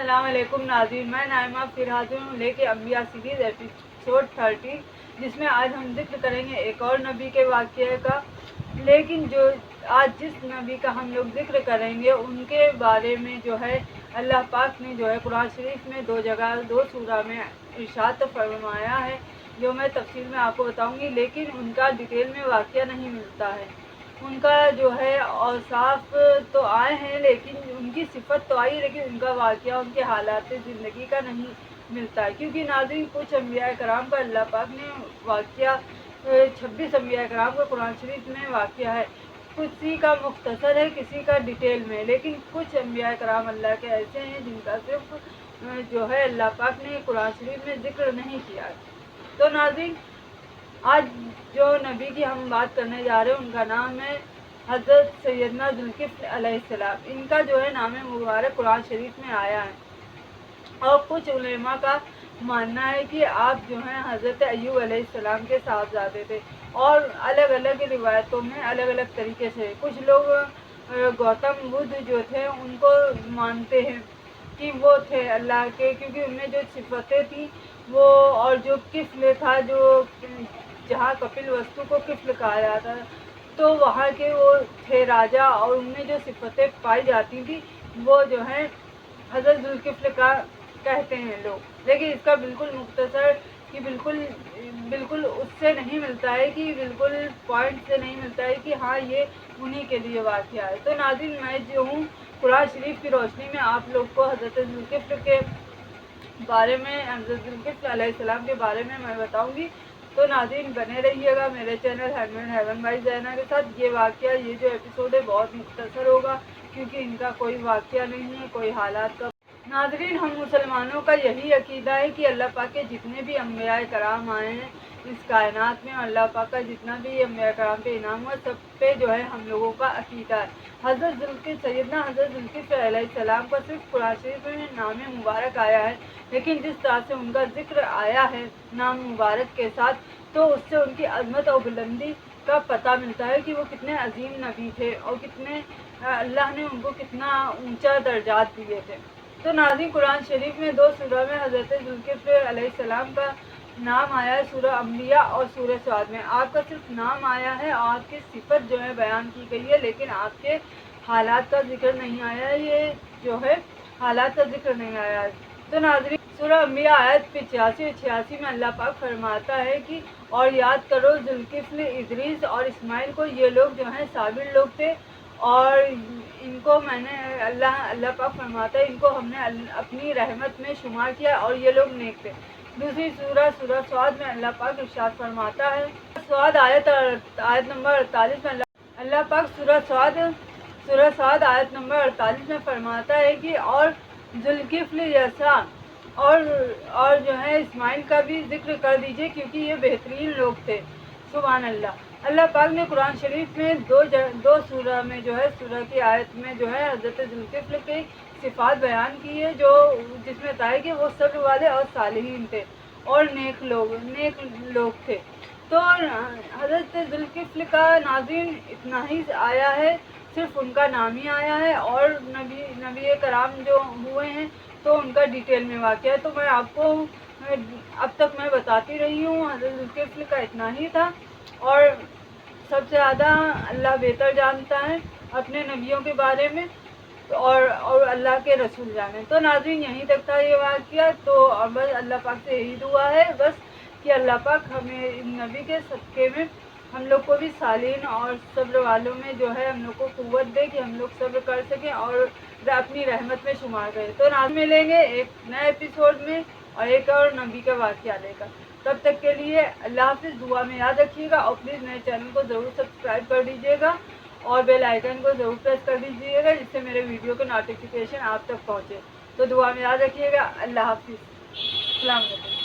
अस्सलाम वालेकुम नाज़रीन, मैं नाइमा फिर हाजिर हूँ लेके अंबिया सीरीज़ एपिसोड 30, जिसमें आज हम जिक्र करेंगे एक और नबी के वाक़ये का। लेकिन जो आज जिस नबी का हम लोग जिक्र करेंगे उनके बारे में जो है अल्लाह पाक ने जो है कुरान शरीफ में दो जगह दो सूरा में इरशाद फरमाया है, जो मैं तफसील में आपको बताऊँगी। लेकिन उनका डिटेल में वाक़या नहीं मिलता है। उनका जो है औसाफ तो आए हैं, लेकिन उनकी सिफत तो आई, लेकिन उनका वाक़या उनके हालात ज़िंदगी का नहीं मिलता है। क्योंकि नाज़रीन कुछ अंबिया कराम का अल्लाह पाक ने वाक़या 26 अंबिया कराम का कुरान शरीफ में वाक़या है। किसी का मुख्तसर है, किसी का डिटेल में, लेकिन कुछ अंबिया कराम अल्लाह के ऐसे हैं जिनका सिर्फ जो है अल्लाह पाक ने कुरान शरीफ में ज़िक्र नहीं किया। तो नाज़रीन आज जो नबी की हम बात करने जा रहे हैं उनका नाम है हज़रत सैयदना ज़ुल्किफ़्ल अलैहिस्सलाम। इनका जो है नाम मुबारक कुरान शरीफ में आया है, और कुछ उलेमा का मानना है कि आप जो हैं हज़रत अय्यूब अलैहिस्सलाम के साहबजादे थे, और अलग अलग रिवायतों में अलग अलग तरीके से कुछ लोग गौतम बुद्ध जो थे उनको मानते हैं कि वो थे अल्लाह के, क्योंकि उनमें जो सिफतें थी वो, और जो किफ़्ल था, जो जहाँ कपिल वस्तु को किफ़्ल कहा जाता है, तो वहाँ के वो थे राजा, और उनमें जो सिफतें पाई जाती थी वो जो है हज़रत ज़ुल्किफ़्ल का कहते हैं लोग। लेकिन इसका बिल्कुल मुख्तसर कि बिल्कुल उससे नहीं मिलता है, कि बिल्कुल पॉइंट से नहीं मिलता है कि हाँ ये उन्हीं के लिए वाक़या है। तो नाज़रीन मैं जो हूँ कुरान शरीफ की रोशनी में आप लोग को हज़रत ज़ुल्किफ़्ल के बारे में, हज़रत ज़ुल्किफ़्ल अलैहिस्सलाम के बारे में मैं बताऊँगी। तो नाज़रीन बने रहिएगा मेरे चैनल हैंडमेड हेवन बाई ज़ैना के साथ। ये वाक़या, ये जो एपिसोड है बहुत मुख्तसर होगा, क्योंकि इनका कोई वाक़या नहीं है, कोई हालात का। नाज़रीन हम मुसलमानों का यही अकीदा है कि अल्लाह पाक के जितने भी अंबिया कराम आए हैं इस कायनात में, अल्लाह पाक का जितना भी अंबिया कराम पे इनाम हुआ, सब पे जो है हम लोगों का अकीदा है। सैयदना हज़रत ज़ुल्किफ़्ल अलैहिस्सलाम का सिर्फ कुरान शरीफ में नाम मुबारक आया है, लेकिन जिस तरह से उनका ज़िक्र आया है नाम मुबारक के साथ, तो उससे उनकी अज़मत और बुलंदी का पता मिलता है कि वो कितने अजीम नबी थे, और कितने अल्लाह ने उनको कितना ऊंचा दर्जात दिए थे। तो नाज़रीन कुरान शरीफ में दो सूरा में हज़रत ज़ुल्किफ़्ल अलैहिस्सलाम का नाम आया है, सूरह अंबिया और सूरह स्वाद में। आपका सिर्फ नाम आया है और आपकी सिफत जो है बयान की गई है, लेकिन आपके हालात का जिक्र नहीं आया है। ये जो है हालात का जिक्र नहीं आया है। तो नाज़रीन सूरह अंबिया आयत 85 और 86 में अल्लाह पाक फरमाता है कि और याद करो ज़ुल्किफ़्ल, इदरीस और इस्माइल को, ये लोग जो हैं साबिर लोग थे, और इनको मैंने अल्लाह पाक फरमाता है इनको हमने अपनी रहमत में शुमार किया, और ये लोग नेक थे। दूसरी सूरह स्वाद में अल्लाह पाक इरशाद फरमाता है, स्वाद आयत नंबर 48 में अल्लाह पाक सूरह स्वाद आयत नंबर 48 में फरमाता है कि और ज़ुल्किफ़्ल जैसा और जो है इस्माइल का भी जिक्र कर दीजिए, क्योंकि ये बेहतरीन लोग थे। सुभान अल्लाह। अल्लाह पाक ने कुरान शरीफ में दो सूरह में जो है, सूरह की आयत में जो है हज़रत ज़ुल्किफ़्ल की सिफ़ात बयान की है, जो जिसमें बताया कि वो सब्र वाले और सालिहीन थे, और नेक लोग थे। तो हज़रत ज़ुल्किफ़्ल का नाज़रीन इतना ही आया है, सिर्फ उनका नाम ही आया है, और नबी कराम जो हुए हैं तो उनका डिटेल में वाक़या है। तो मैं आपको अब तक मैं बताती रही हूँ, हज़रत ज़ुल्किफ़्ल का इतना ही था, और सबसे ज़्यादा अल्लाह बेहतर जानता है अपने नबियों के बारे में, और अल्लाह के रसूल जाने। तो नाज़रीन यहीं तक था ये वाक़या। तो और बस अल्लाह पाक से यही दुआ है बस कि अल्लाह पाक हमें इन नबी के सदक़े में हम लोग को भी सालीन और सब्र वालों में जो है हम लोग को क़ुव्वत दे, कि हम लोग सब्र कर सकें और अपनी रहमत में शुमार करें। तो नाज़रीन मिलेंगे एक नए एपिसोड में और एक और नबी का वाक़या लेकर। तब तक के लिए अल्लाह हाफ़िज़। दुआ में याद रखिएगा, और प्लीज़ मेरे चैनल को ज़रूर सब्सक्राइब कर दीजिएगा, और बेल आइकन को ज़रूर प्रेस कर दीजिएगा, जिससे मेरे वीडियो का नोटिफिकेशन आप तक पहुँचे। तो दुआ में याद रखिएगा। अल्लाह हाफ़िज़। अस्सलाम वालेकुम।